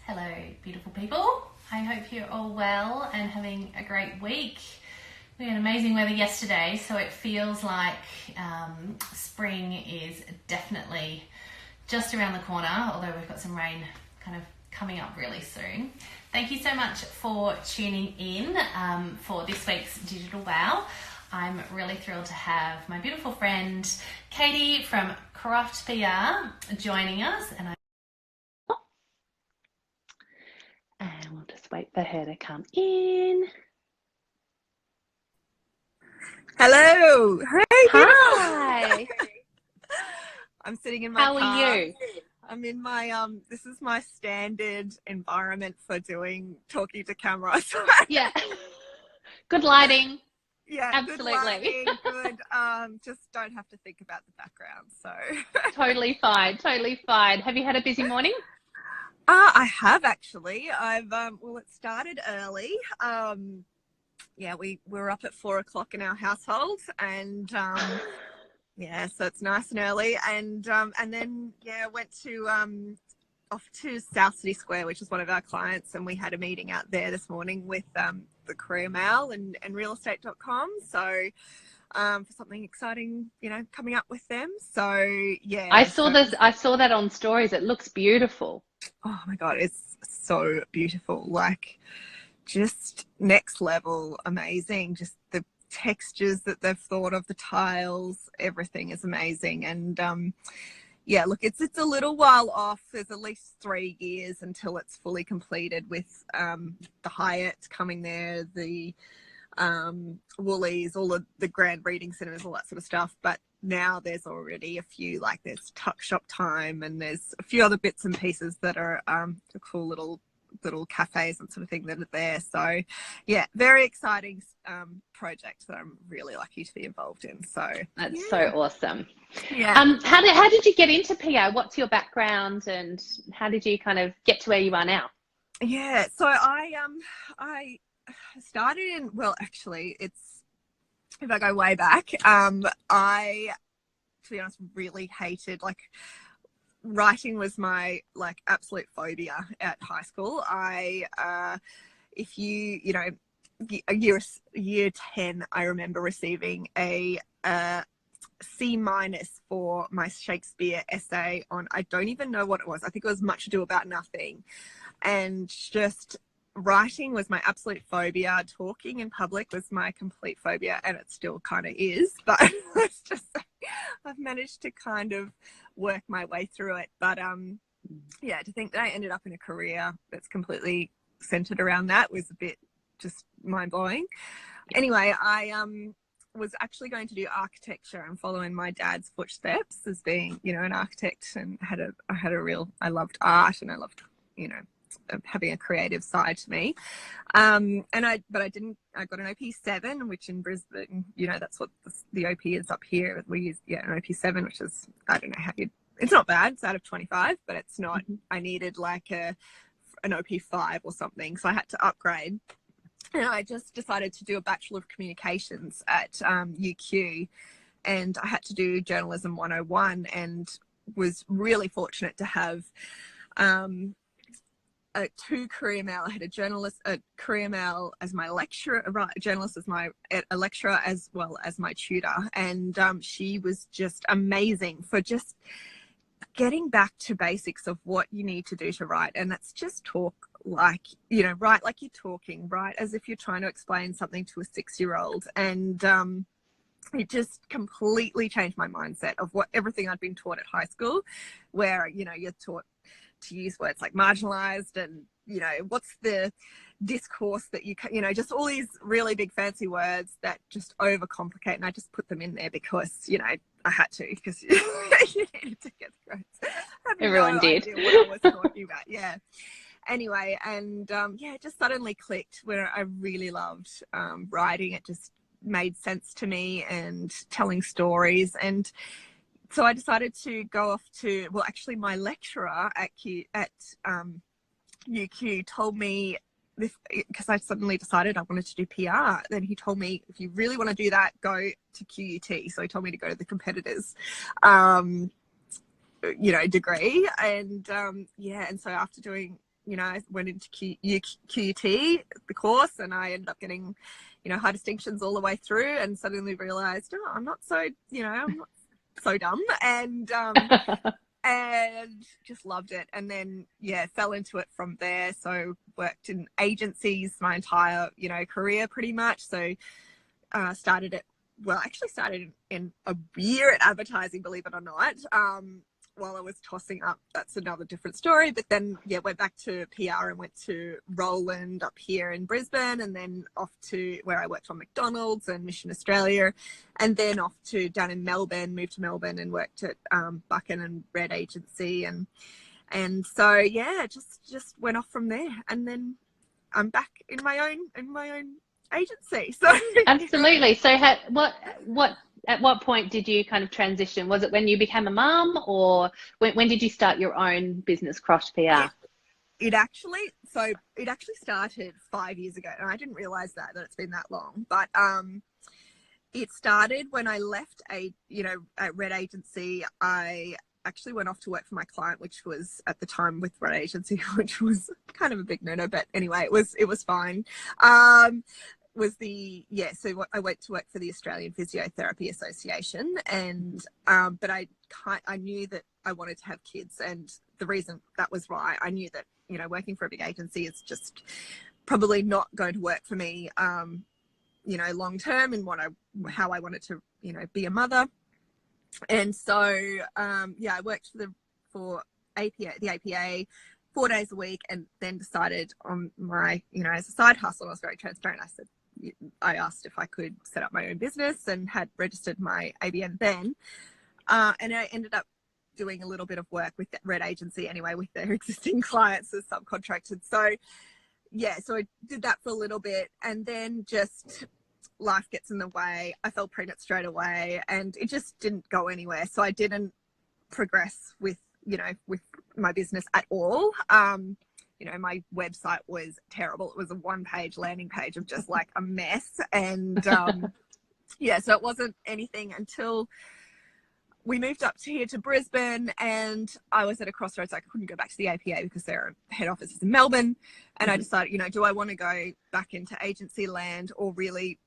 Hello, beautiful people. I hope you're all well and having a great week. We had amazing weather yesterday, so it feels like spring is definitely just around the corner, although we've got some rain kind of coming up really soon. Thank you so much for tuning in for this week's Digital Wow. I'm really thrilled to have my beautiful friend Katie from Croft PR joining us, and we'll just wait for her to come in. Hello. Hey. Hi. I'm sitting in my How car. are you? I'm in my this is my standard environment for talking to camera. So Yeah. Good lighting. yeah, Absolutely. good lighting, good. Just don't have to think about the background. So Totally fine. Totally fine. Have you had a busy morning? I have actually. I've well, it started early. Yeah, we were up at 4 o'clock in our household, and yeah, so it's nice and early, and then yeah, went to off to South City Square, which is one of our clients, and we had a meeting out there this morning with the Career Mail and realestate.com. So for something exciting, coming up with them. So yeah, I saw that on stories. It looks beautiful. Oh my God, it's so beautiful. Like, just next level amazing. Just the textures that they've thought of, the tiles, everything is amazing. And yeah, look, it's a little while off. There's at least 3 years until it's fully completed, with the Hyatt coming there, the Woolies, all of the grand reading cinemas, all that sort of stuff. But now there's already a few, like there's Tuck Shop Time, and there's a few other bits and pieces that are cool little cafes and sort of thing that are there. So yeah, very exciting project that I'm really lucky to be involved in. So That's yeah. so awesome. Yeah. How did you get into PR? What's your background, and how did you kind of get to where you are now? Yeah, so I started in, well, actually, it's, if I go way back, I, to be honest, really hated, like, writing was my absolute phobia at high school. If year 10, I remember receiving a C- for my Shakespeare essay on, I don't even know what it was. I think it was Much Ado About Nothing. And just writing was my absolute phobia. Talking in public was my complete phobia, and it still kind of is. But it's just, I've managed to kind of work my way through it. But yeah, to think that I ended up in a career that's completely centered around that was a bit just mind-blowing. Anyway, I was actually going to do architecture and following my dad's footsteps as being, an architect, and I loved art, and I loved, having a creative side to me. I got an OP7, which in Brisbane, that's what the OP is up here. We use, an OP7, which is, I don't know it's not bad. It's out of 25, but it's not, I needed like an OP5 or something. So I had to upgrade. And I just decided to do a Bachelor of Communications at UQ, and I had to do Journalism 101, and was really fortunate to have 2 Career Mail. I had a Career Mail as my lecturer, a journalist as a lecturer, as well as my tutor. And she was just amazing for just getting back to basics of what you need to do to write. And that's just talk like, write like you're talking, write as if you're trying to explain something to a 6-year-old. And it just completely changed my mindset of everything I'd been taught at high school, where, you're taught to use words like marginalized, and what's the discourse that just all these really big fancy words that just overcomplicate, and I just put them in there because I had to, because you needed to get the grades. Everyone did. Idea what I was talking about. Yeah. Anyway, and yeah, it just suddenly clicked where I really loved writing. It just made sense to me, and telling stories. And so I decided to go off to, well, actually my lecturer at UQ told me this, because I suddenly decided I wanted to do PR. Then he told me, if you really want to do that, go to QUT. So he told me to go to the competitors, degree. And yeah, and so after doing I went into QUT, the course, and I ended up getting, high distinctions all the way through, and suddenly realized, oh, I'm not so dumb, and just loved it. And then, fell into it from there. So worked in agencies my entire, career pretty much. So started in a year at advertising, believe it or not, while I was tossing up. That's another different story. But then, went back to PR and went to Roland up here in Brisbane, and then off to where I worked on McDonald's and Mission Australia, and then off to down in Melbourne, moved to Melbourne and worked at Buchan and Red Agency. And so, just went off from there. And then I'm back in my own agency. So absolutely. So at what point did you kind of transition? Was it when you became a mum, or when did you start your own business, Croft PR? It actually started 5 years ago, and I didn't realize that it's been that long. But it started when I left at Red Agency. I actually went off to work for my client, which was at the time with Red Agency, which was kind of a big no-no, but anyway, it was fine. So I went to work for the Australian Physiotherapy Association, and but I knew that I wanted to have kids, and the reason that was why I knew that working for a big agency is just probably not going to work for me long term, and how I wanted to be a mother. And so I worked for the APA 4 days a week, and then decided on my as a side hustle. I was very transparent. I asked if I could set up my own business, and had registered my ABN then. And I ended up doing a little bit of work with that Red Agency anyway, with their existing clients as subcontracted. So, so I did that for a little bit, and then just life gets in the way. I fell pregnant straight away, and it just didn't go anywhere. So I didn't progress with my business at all. My website was terrible. It was a 1-page landing page of just like a mess. And so it wasn't anything until we moved up here to Brisbane, and I was at a crossroads. I couldn't go back to the APA because their head office is in Melbourne. And I decided, do I want to go back into agency land, or really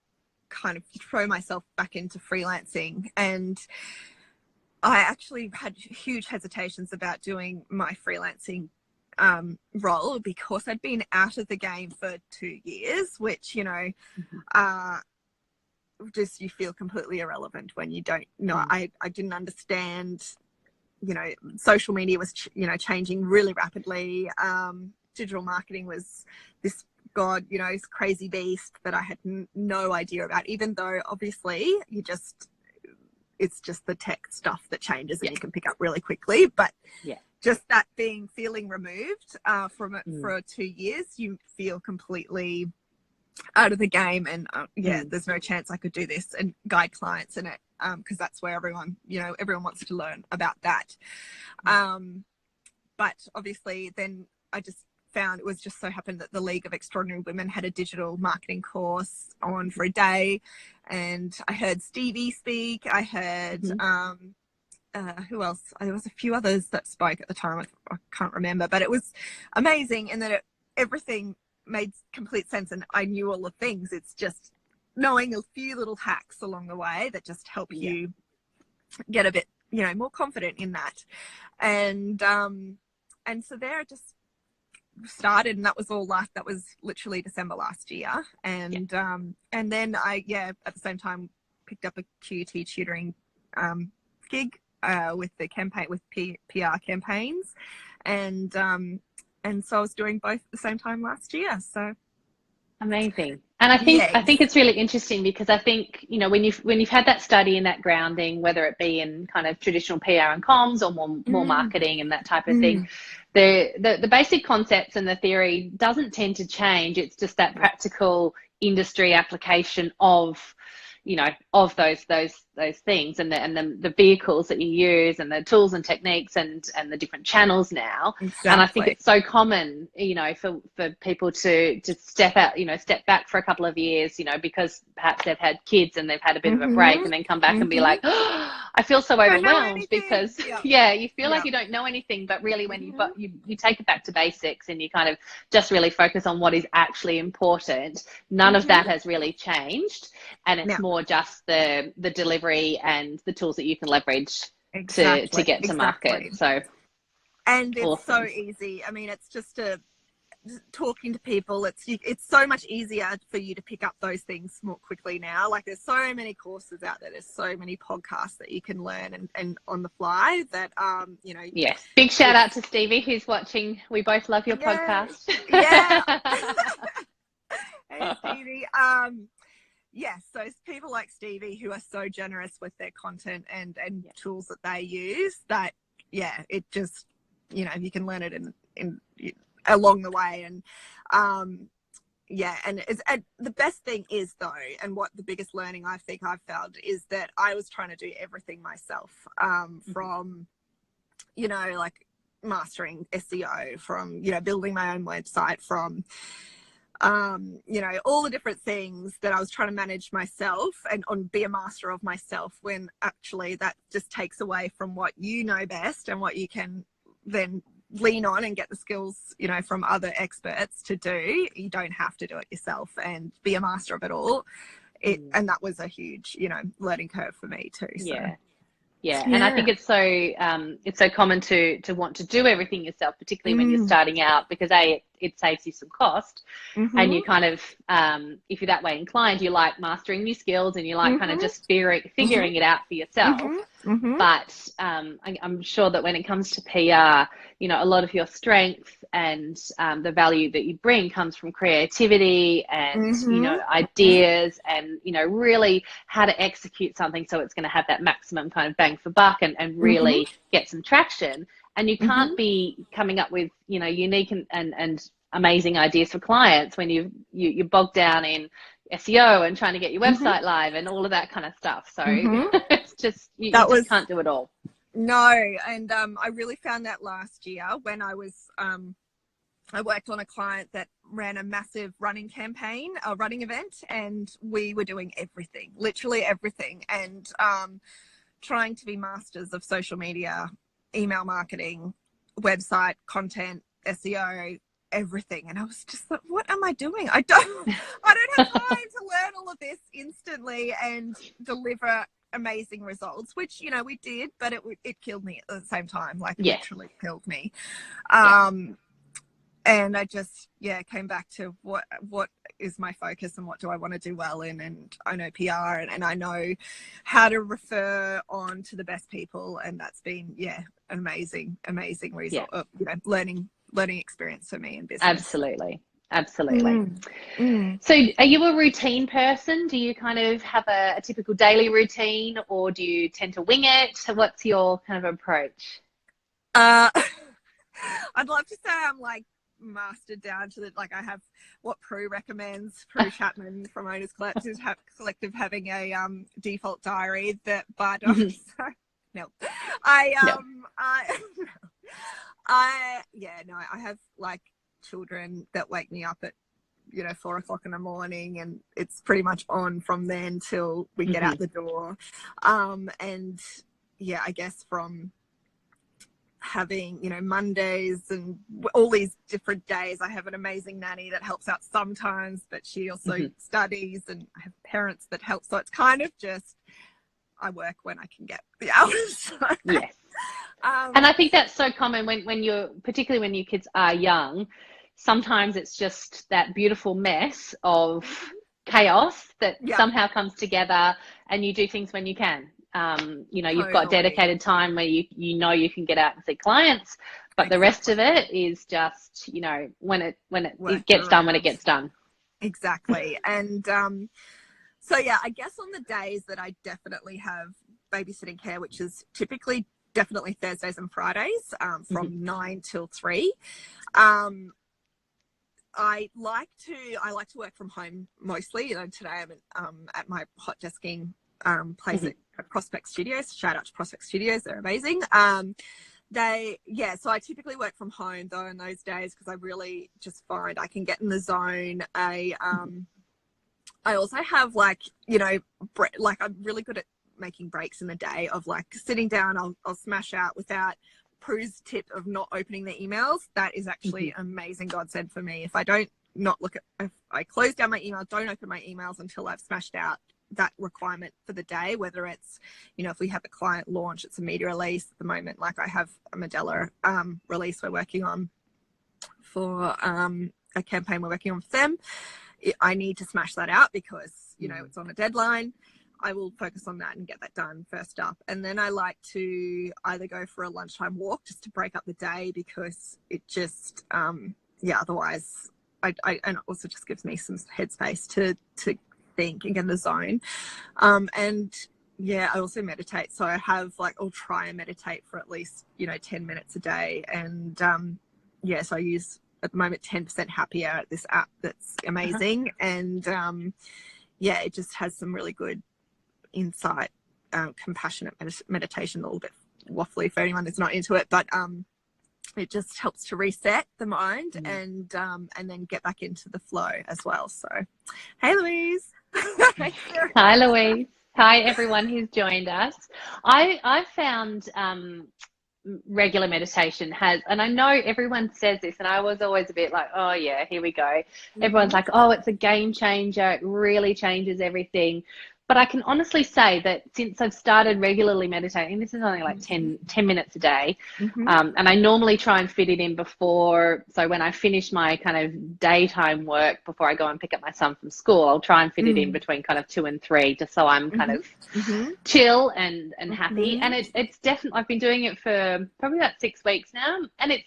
kind of throw myself back into freelancing? And I actually had huge hesitations about doing my freelancing role, because I'd been out of the game for 2 years, which just you feel completely irrelevant when you don't know. I didn't understand, social media was changing really rapidly. Digital marketing was this this crazy beast that I had no idea about, even though obviously it's just the tech stuff that changes and you can pick up really quickly. But just that feeling removed from it for 2 years, you feel completely out of the game. And there's no chance I could do this and guide clients in it, because that's where everyone wants to learn about that. But obviously then I just found it was just so happened that the League of Extraordinary Women had a digital marketing course on for a day, and I heard Stevie speak. I heard who else? There was a few others that spoke at the time. I can't remember, but it was amazing, and then everything made complete sense, and I knew all the things. It's just knowing a few little hacks along the way that just help you get a bit more confident in that. And so there I just started, and that was literally December last year. And then I at the same time picked up a QT tutoring gig with the campaign, with PR campaigns, and so I was doing both at the same time last year. So amazing. And I think it's really interesting, because I think when you've had that study and that grounding, whether it be in kind of traditional PR and comms, or more marketing and that type of thing, the basic concepts and the theory doesn't tend to change. It's just that practical industry application of those things, and the vehicles that you use, and the tools and techniques, and the different channels now. Exactly. And I think it's so common, for people to step back for a couple of years, because perhaps they've had kids and they've had a bit of a break, and then come back and be like, oh, I feel so don't know overwhelmed anything. because Yeah. yeah, you feel like Yeah. you don't know anything, but really when you take it back to basics and you kind of just really focus on what is actually important, none of that has really changed, and it's No. more just the delivery and the tools that you can leverage Exactly. to get to market. So and it's awesome. so easy. I mean, it's just talking to people. It's so much easier for you to pick up those things more quickly now. Like there's so many courses out there. There's so many podcasts that you can learn and on the fly that you know. Yes. Big shout out to Stevie who's watching. We both love your podcast. Yeah. Hey Stevie. Yes, so it's people like Stevie who are so generous with their content and tools that they use that it just, you know, you can learn it in along the way. And and the best thing is though, and what the biggest learning I think I've found is that I was trying to do everything myself, from, you know, like mastering SEO, from, you know, building my own website, from you know, all the different things that I was trying to manage myself and be a master of myself, when actually that just takes away from what you know best and what you can then lean on and get the skills, you know, from other experts to do. You don't have to do it yourself and be a master of it all. And that was a huge, you know, learning curve for me too. So. Yeah, and I think it's so common to want to do everything yourself, particularly when you're starting out, because it saves you some cost, and you kind of if you're that way inclined, you like mastering new skills and you like kind of just figuring it out for yourself. But I'm sure that when it comes to PR, you know, a lot of your strength and the value that you bring comes from creativity and you know, ideas, and you know, really how to execute something so it's going to have that maximum kind of bang for buck and really get some traction. And you can't be coming up with, you know, unique and amazing ideas for clients when you're bogged down in SEO and trying to get your website live and all of that kind of stuff. So it's just you just can't do it all. No, and I really found that last year when I was I worked on a client that ran a massive running campaign, a running event, and we were doing everything, literally everything, and trying to be masters of social media, email marketing, website content, SEO, everything. And I was just like, what am I doing? I don't have time to learn all of this instantly and deliver amazing results, which, you know, we did, but it killed me at the same time, like literally killed me. And I just came back to what is my focus and what do I want to do well in. And I know PR and I know how to refer on to the best people, and that's been an amazing result of, you know, learning experience for me in business. Absolutely. So are you a routine person? Do you kind of have a typical daily routine, or do you tend to wing it? So what's your kind of approach? I'd love to say I'm like mastered down to like I have what Prue recommends, Prue Chapman from Owners Collective having a default diary, that but no, I have like children that wake me up at, you know, 4 o'clock in the morning, and it's pretty much on from then till we get out the door. And I guess from having, you know, Mondays and all these different days, I have an amazing nanny that helps out sometimes, but she also studies, and I have parents that help. So it's kind of just, I work when I can get the hours. So. Yes. And I think that's so common when you're, particularly when your kids are young, sometimes it's just that beautiful mess of chaos that somehow comes together, and you do things when you can. You know, you've got dedicated time where you know you can get out and see clients, but the rest of it is just, you know, when it gets done when it gets done. Exactly. And so I guess on the days that I definitely have babysitting care, which is definitely Thursdays and Fridays, from 9 till 3. I like to work from home mostly. You know, today I'm at my hot desking place at Prospect Studios. Shout out to Prospect Studios, they're amazing. So I typically work from home though in those days, because I really just find I can get in the zone. I also have, like, you know, like I'm really good at making breaks in the day of like sitting down, I'll smash out without Prue's tip of not opening the emails. That is actually an amazing godsend for me. If I don't if I close down my email, don't open my emails until I've smashed out that requirement for the day, whether it's, you know, if we have a client launch, it's a media release at the moment. Like I have a Modelo release we're working on for a campaign we're working on for them. I need to smash that out because, you know, it's on a deadline. I will focus on that and get that done first up. And then I like to either go for a lunchtime walk just to break up the day, because it just, otherwise and it also just gives me some headspace to think and get in the zone. And yeah, I also meditate. So I have I'll try and meditate for at least, 10 minutes a day. And so I use at the moment 10% Happier, this app that's amazing. And it just has some really good insight, compassionate meditation, a little bit waffly for anyone that's not into it, but it just helps to reset the mind and then get back into the flow as well. So hey Louise. Hi Louise. Hi everyone who's joined us. I found regular meditation has, and I know everyone says this, and I was always a bit like, oh yeah, here we go. Everyone's like, oh, it's a game changer, it really changes everything. But I can honestly say that since I've started regularly meditating, this is only like 10 minutes a day. And I normally try and fit it in before. So when I finish my kind of daytime work, before I go and pick up my son from school, I'll try and fit it in between kind of 2 and 3, just so I'm kind of chill and happy. And it's definitely, I've been doing it for probably about 6 weeks now, and it's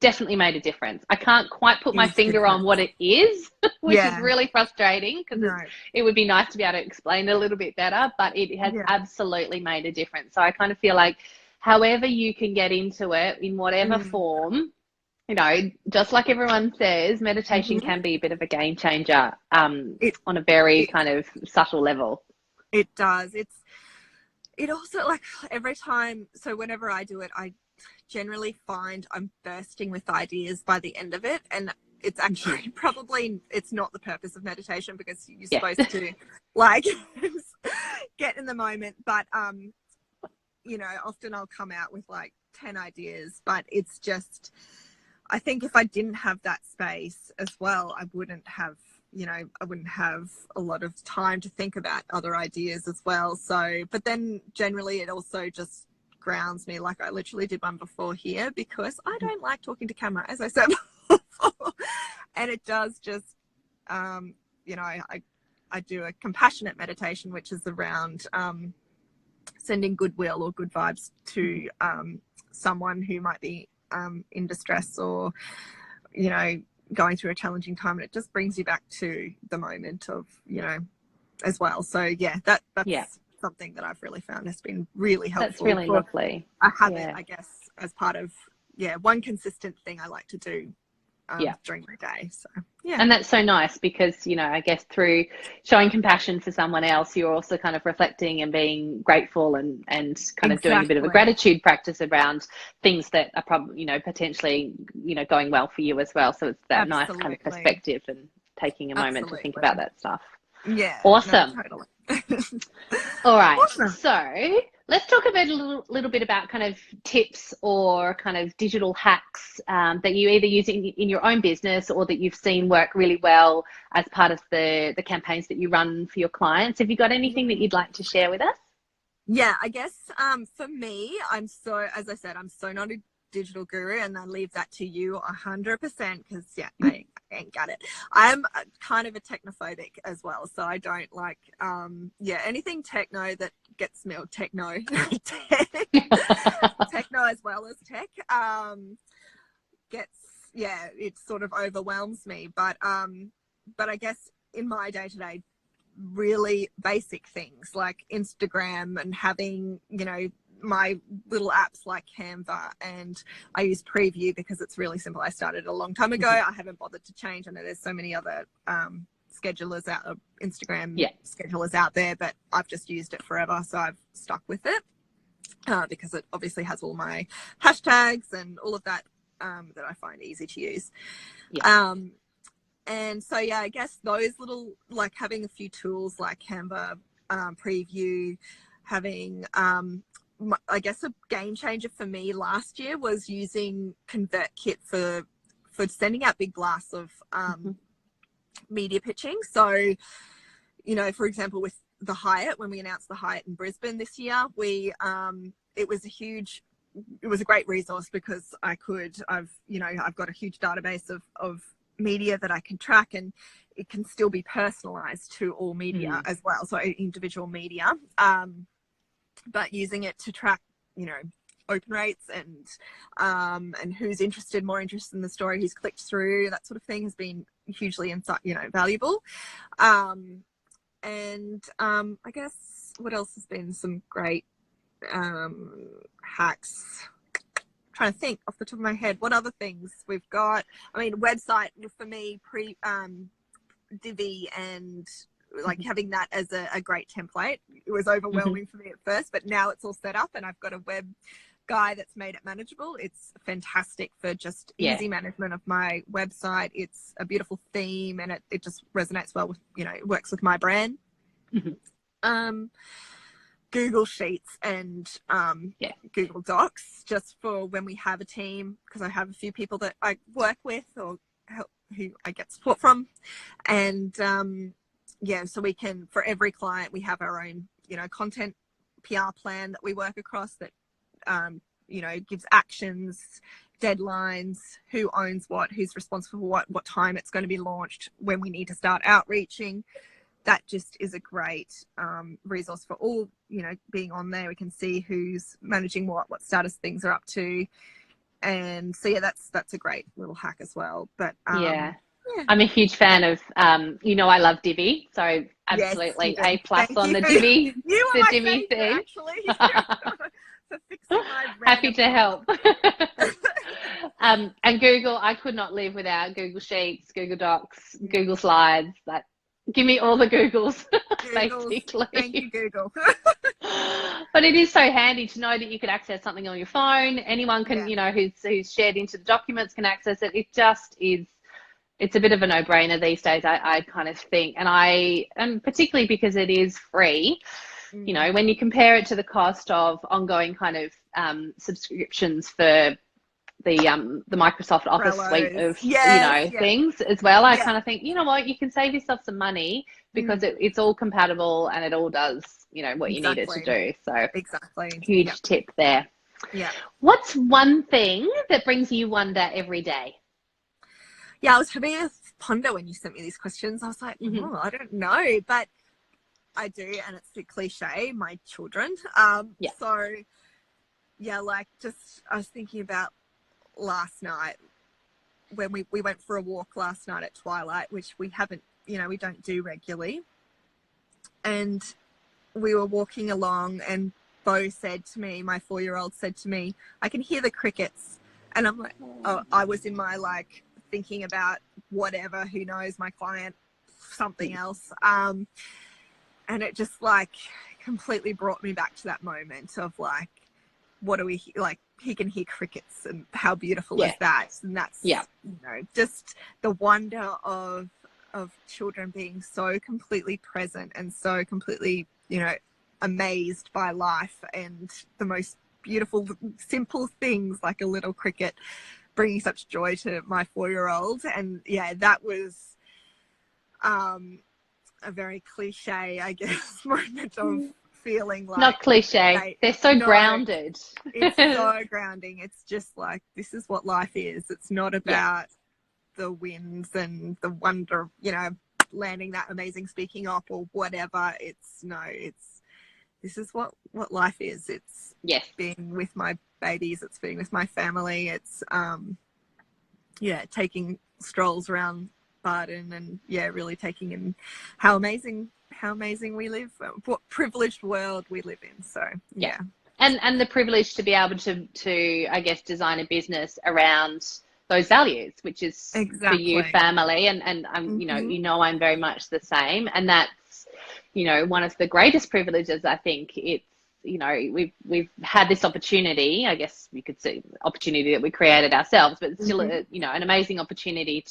definitely made a difference. I can't quite put my finger on what it is, which is really frustrating, because it would be nice to be able to explain it a little bit better, but it has absolutely made a difference. So I kind of feel like however you can get into it in whatever form, just like everyone says, meditation can be a bit of a game changer on a very kind of subtle level. It does. It also, every time, so whenever I do it, I generally find I'm bursting with ideas by the end of it, and it's actually probably it's not the purpose of meditation, because you're supposed to get in the moment, but often I'll come out with 10 ideas, but it's just, I think if I didn't have that space as well, I wouldn't have a lot of time to think about other ideas as well. So, but then generally it also just grounds me. I literally did one before here, because I don't like talking to camera, as I said before. And it does just, I do a compassionate meditation, which is around sending goodwill or good vibes to someone who might be in distress or, going through a challenging time. And it just brings you back to the moment of, as well. So that's something that I've really found has been really helpful. That's really lovely. I have it, I guess, as part of one consistent thing I like to do during my day. So and that's so nice, because I guess through showing compassion for someone else, you're also kind of reflecting and being grateful and kind of doing a bit of a gratitude practice around things that are probably potentially going well for you as well. So it's that nice kind of perspective and taking a moment to think about that stuff. Awesome. No, totally. All right. Awesome. So let's talk about a little bit about kind of tips or kind of digital hacks that you either use in your own business, or that you've seen work really well as part of the campaigns that you run for your clients. Have you got anything that you'd like to share with us? Yeah, I guess for me, as I said, I'm so not a digital guru, and I leave that to you 100%, because I ain't got it. I'm kind of a technophobic as well, so I don't like anything techno that gets me, or techno as well as tech it sort of overwhelms me, but I guess in my day-to-day, really basic things like Instagram and having my little apps like Canva, and I use Preview because it's really simple. I started a long time ago. I haven't bothered to change. I know there's so many other schedulers out, Instagram schedulers out there, but I've just used it forever, so I've stuck with it because it obviously has all my hashtags and all of that that I find easy to use. And so I guess those little, having a few tools like Canva preview, having I guess a game changer for me last year was using ConvertKit for sending out big blasts of media pitching. So, you know, for example, with the Hyatt, when we announced the Hyatt in Brisbane this year, it was a great resource because I've got a huge database of media that I can track, and it can still be personalized to all media as well. So individual media, but using it to track, you know, open rates and who's more interested in the story, who's clicked through, that sort of thing has been hugely valuable. I guess what else has been some great hacks? Trying to think off the top of my head what other things we've got. I mean, website for me, Divi, and like having that as a great template, it was overwhelming for me at first, but now it's all set up and I've got a web guy that's made it manageable. It's fantastic for just easy management of my website. It's a beautiful theme, and it just resonates well with, you know, it works with my brand. Google Sheets and Google Docs, just for when we have a team, because I have a few people that I work with or help, who I get support from, and so we can, for every client, we have our own, you know, content PR plan that we work across that you know, gives actions, deadlines, who owns what, who's responsible for what time it's going to be launched, when we need to start outreaching. That just is a great resource for all, you know, being on there. We can see who's managing what status things are up to. And so, yeah, that's a great little hack as well. But I'm a huge fan of, you know, I love Divi. So absolutely A+ on the Divi. You are the my Divi favorite, actually. For fixing my happy to help. And Google, I could not live without Google Sheets, Google Docs, Google Slides. Give me all the Googles, basically. Thank you, Google. But it is so handy to know that you could access something on your phone. Anyone can, you know, who's shared into the documents can access it. It just is, it's a bit of a no-brainer these days, I kind of think. And particularly because it is free, you know, when you compare it to the cost of ongoing kind of subscriptions for the Microsoft Office suite of things as well, I kind of think, you know what, you can save yourself some money because it's all compatible and it all does, you know, what you need it to do. So huge tip there. What's one thing that brings you wonder every day? I was having a ponder when you sent me these questions. I was like, I don't know, but I do, and it's a cliche, my children. So like, just I was thinking about last night when we went for a walk last night at twilight, which we haven't, you know, we don't do regularly, and we were walking along and Bo said to me, my 4-year-old said to me, I can hear the crickets. And I'm like, I was in my, like, thinking about whatever, who knows, my client, something else, and it just like completely brought me back to that moment of like, what do we like, he can hear crickets, and how beautiful is that? And that's you know, just the wonder of children being so completely present and so completely, you know, amazed by life, and the most beautiful simple things like a little cricket bringing such joy to my 4-year-old. And that was a very cliche, I guess, moment of feeling like, not cliche, they're so grounded. It's so grounding. It's just like, this is what life is. It's not about the winds and the wonder, you know, landing that amazing speaking op or whatever. This is what life is. It's being with my babies, it's being with my family, it's taking strolls around Barton, and really taking in how amazing we live, what privileged world we live in. So and the privilege to be able to I guess design a business around those values, which is for you, family, and I'm you know I'm very much the same, and that's, you know, one of the greatest privileges. I think it's, you know, we've had this opportunity, I guess we could say opportunity that we created ourselves, but it's still a, you know, an amazing opportunity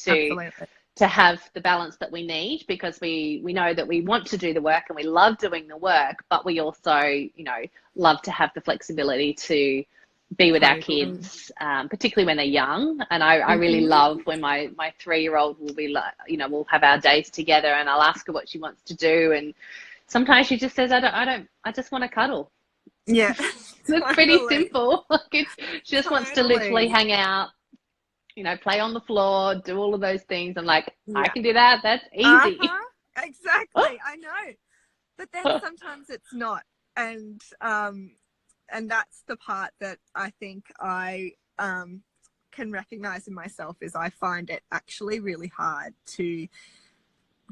to have the balance that we need, because we know that we want to do the work and we love doing the work, but we also, you know, love to have the flexibility to be with our kids, particularly when they're young. And I really love when my 3-year-old will be like, you know, we'll have our days together and I'll ask her what she wants to do, and sometimes she just says, I just want to cuddle. Yeah. It's pretty simple. Like she just wants to literally hang out, you know, play on the floor, do all of those things. I'm like, I can do that. That's easy. Exactly. I know. But then sometimes it's not. And that's the part that I think I can recognize in myself, is I find it actually really hard to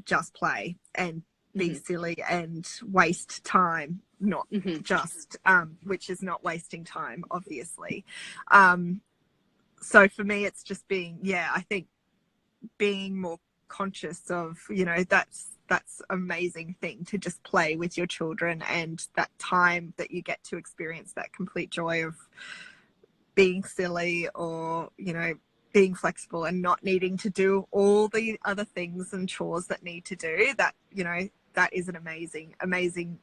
just play and be silly and waste time, not just, which is not wasting time, obviously. So for me, it's just being, I think being more conscious of, you know, that's amazing thing to just play with your children, and that time that you get to experience that complete joy of being silly, or, you know, being flexible and not needing to do all the other things and chores that need to do that, you know, that is an amazing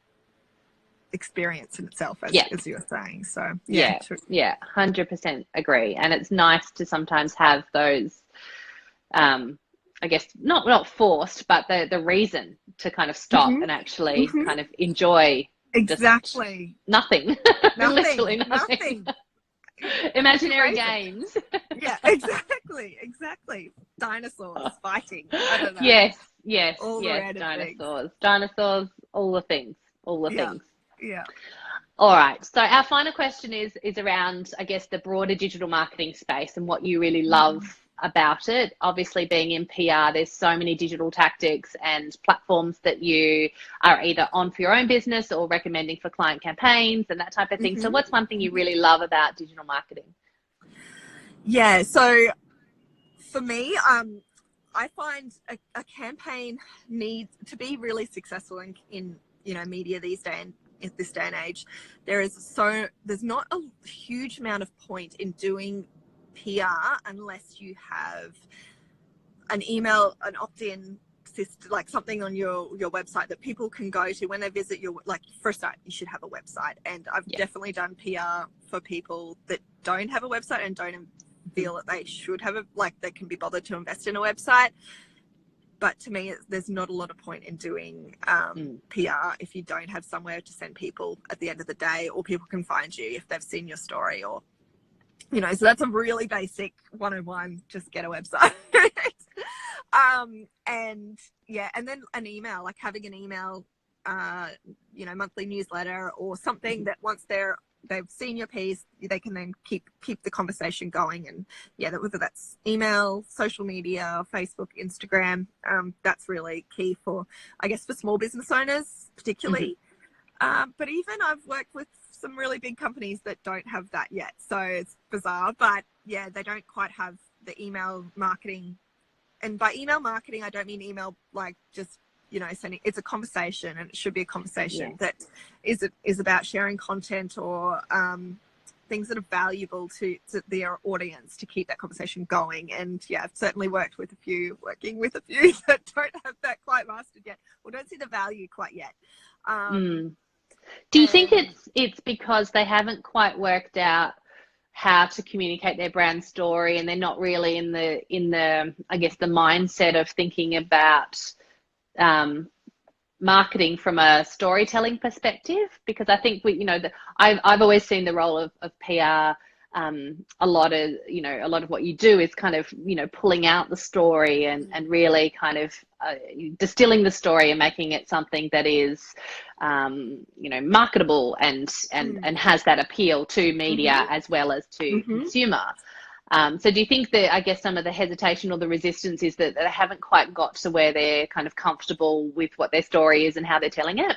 experience in itself, as you were saying. So 100% agree. And it's nice to sometimes have those, I guess not forced, but the reason to kind of stop and actually kind of enjoy exactly nothing. Literally nothing. Imaginary games. Yeah, exactly. Dinosaurs fighting. I don't know. Yes. All Dinosaurs, all the things. Yeah. All right. So our final question is around, I guess, the broader digital marketing space and what you really love about it. Obviously, being in PR, there's so many digital tactics and platforms that you are either on for your own business or recommending for client campaigns and that type of thing. So what's one thing you really love about digital marketing? Yeah. So for me, I find a campaign needs to be really successful in you know, media in this day and age. There's not a huge amount of point in doing PR unless you have an email, an opt-in system, like something on your website that people can go to when they visit your, like, for a start, you should have a website. And I've definitely done PR for people that don't have a website and don't feel that they should have they can be bothered to invest in a website. But to me, there's not a lot of point in doing PR if you don't have somewhere to send people at the end of the day, or people can find you if they've seen your story, or, you know, so that's a really basic 101, just get a website. And then an email, like having an email, you know, monthly newsletter or something that once they've seen your piece, they can then keep the conversation going. And whether that's email, social media, Facebook, Instagram, that's really key for, I guess, for small business owners particularly. But even I've worked with some really big companies that don't have that yet, so it's bizarre. But they don't quite have the email marketing. And by email marketing, I don't mean email like just, you know, sending. It's a conversation, and it should be a conversation that is about sharing content or things that are valuable to their audience to keep that conversation going. And I've certainly working with a few that don't have that quite mastered yet, or don't see the value quite yet. Do you think it's because they haven't quite worked out how to communicate their brand story, and they're not really in the I guess the mindset of thinking about marketing from a storytelling perspective? Because I think I've always seen the role of PR. A lot of what you do is kind of, you know, pulling out the story and really kind of distilling the story and making it something that is, you know, marketable and has that appeal to media as well as to consumer. So do you think that, I guess, some of the hesitation or the resistance is that they haven't quite got to where they're kind of comfortable with what their story is and how they're telling it?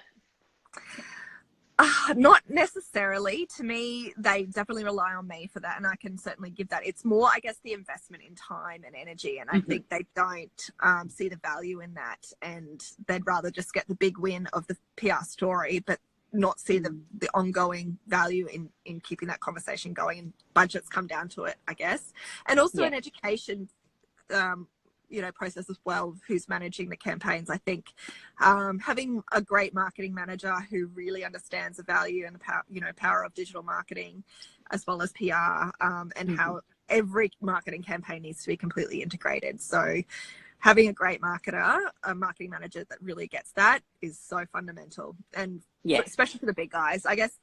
Not necessarily. To me, they definitely rely on me for that, and I can certainly give that. It's more, I guess, the investment in time and energy, and I think they don't see the value in that, and they'd rather just get the big win of the PR story, but not see the ongoing value in keeping that conversation going, and budgets come down to it, I guess. And also in education, process as well, who's managing the campaigns. I think having a great marketing manager who really understands the value and the power of digital marketing, as well as PR, and how every marketing campaign needs to be completely integrated. So having a great a marketing manager that really gets that is so fundamental. And especially for the big guys, I guess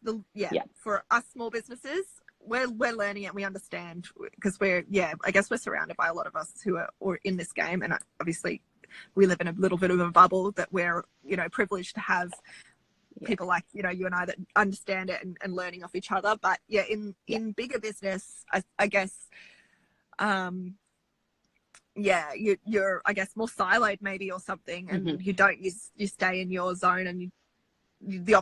for us small businesses, we're learning it. We understand, because I guess we're surrounded by a lot of us who are in this game, and obviously we live in a little bit of a bubble that we're privileged to have people like you and I that understand it and learning off each other. But in bigger business, I guess you're I guess more siloed maybe or something, and you don't you stay in your zone, and maybe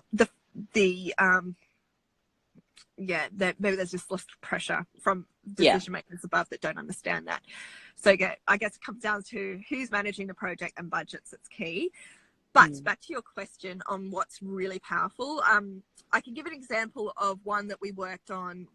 there's just less pressure from decision makers above that don't understand that. So I guess it comes down to who's managing the project and budgets. It's key. But back to your question on what's really powerful, I can give an example of one that we worked on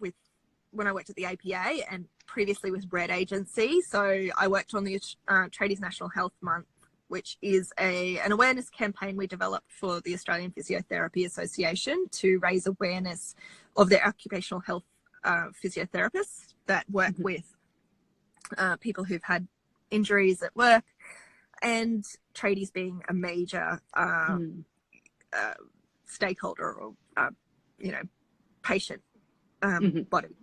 when I worked at the APA and previously with Red Agency. So I worked on the Tradies National Health Month, which is an awareness campaign we developed for the Australian Physiotherapy Association to raise awareness of their occupational health physiotherapists that work with people who've had injuries at work, and tradies being a major stakeholder or patient body.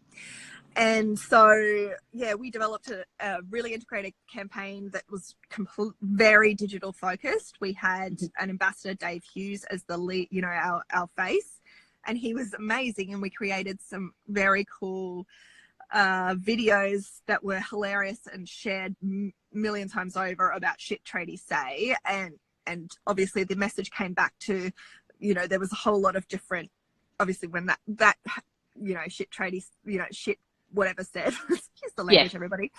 And so we developed a really integrated campaign that was very digital focused. We had an ambassador, Dave Hughes, as the lead, our face, and he was amazing. And we created some very cool videos that were hilarious and shared million times over about shit tradies say, and obviously the message came back to there was a whole lot of different, obviously when that shit tradies shit whatever said excuse the language, everybody,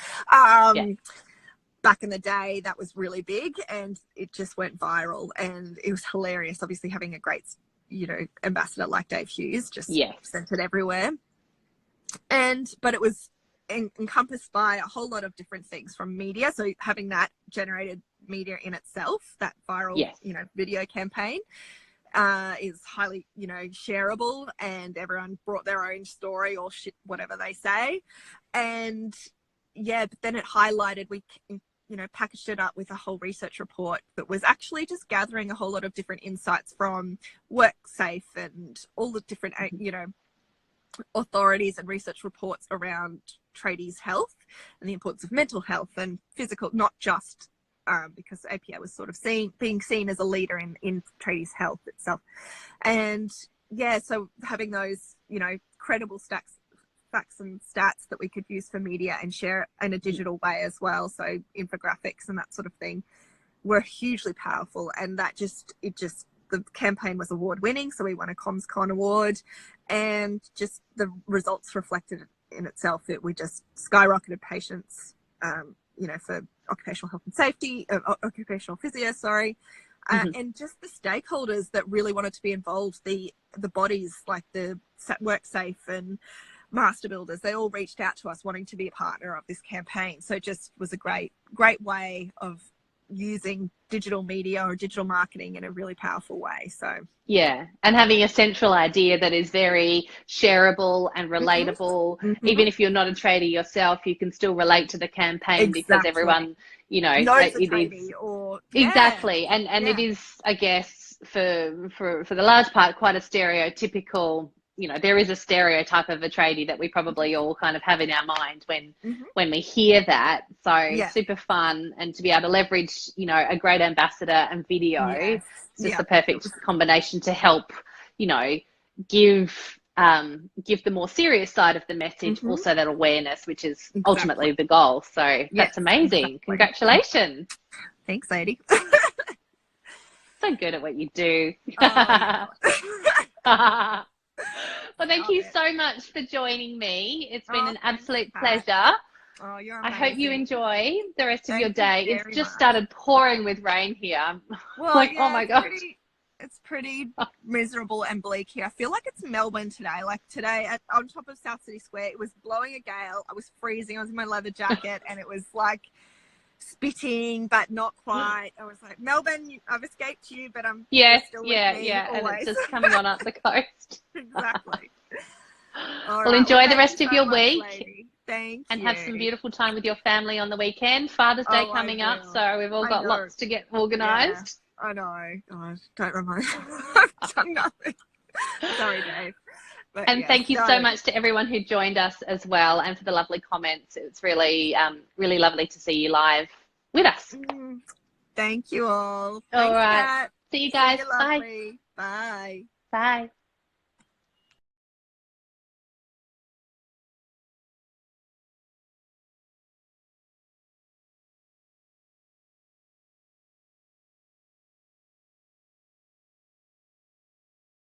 back in the day, that was really big, and it just went viral, and it was hilarious. Obviously having a great ambassador like Dave Hughes just sent it everywhere. But it was encompassed by a whole lot of different things from media. So having that generated media in itself, that viral, video campaign is highly, shareable, and everyone brought their own story or shit, whatever they say. And but then it highlighted, we, packaged it up with a whole research report that was actually just gathering a whole lot of different insights from WorkSafe and all the different, authorities and research reports around tradies' health and the importance of mental health and physical, not just because APA was sort of being seen as a leader in tradies' health itself. And so having those, credible facts and stats that we could use for media and share in a digital way as well, so infographics and that sort of thing, were hugely powerful. And that the campaign was award winning, so we won a CommsCon award, and just the results reflected in itself. We just skyrocketed patients, for occupational health and safety, occupational physio, and just the stakeholders that really wanted to be involved, the bodies like the WorkSafe and Master Builders, they all reached out to us wanting to be a partner of this campaign. So it just was a great way of using digital media or digital marketing in a really powerful way. So and having a central idea that is very shareable and relatable. Even if you're not a trader yourself, you can still relate to the campaign because everyone knows the tradie or exactly. And it is, I guess, for the large part, quite a stereotypical, there is a stereotype of a tradie that we probably all kind of have in our mind when we hear that. So super fun, and to be able to leverage, a great ambassador and video, it's just the perfect combination to help, give the more serious side of the message, also that awareness, which is ultimately the goal. So that's amazing. Congratulations. Thanks, lady. So good at what you do. Well, thank you so much for joining me. It's been an absolute pleasure. Oh, you're amazing. I hope you enjoy the rest of your day. It's just started pouring with rain here. Well, oh my God. It's pretty miserable and bleak here. I feel like it's Melbourne today. Like today on top of South City Square, it was blowing a gale. I was freezing. I was in my leather jacket, and it was like spitting, but not quite. I was like, Melbourne, I've escaped you, but I'm yes, still yeah, with me yeah, always. and it's just coming on up the coast. Exactly. Well, enjoy the rest of your week. Lady. Thank and you. have some beautiful time with your family on the weekend. Father's Day coming up, so we've all got lots to get organised. Yeah, I know. God, don't remind me. I've done nothing. Sorry, Dave. But and thank you so much to everyone who joined us as well, and for the lovely comments. It's really, really lovely to see you live with us. Thank you all. All Thanks, right. Kat. See you guys. Bye. Bye. Bye.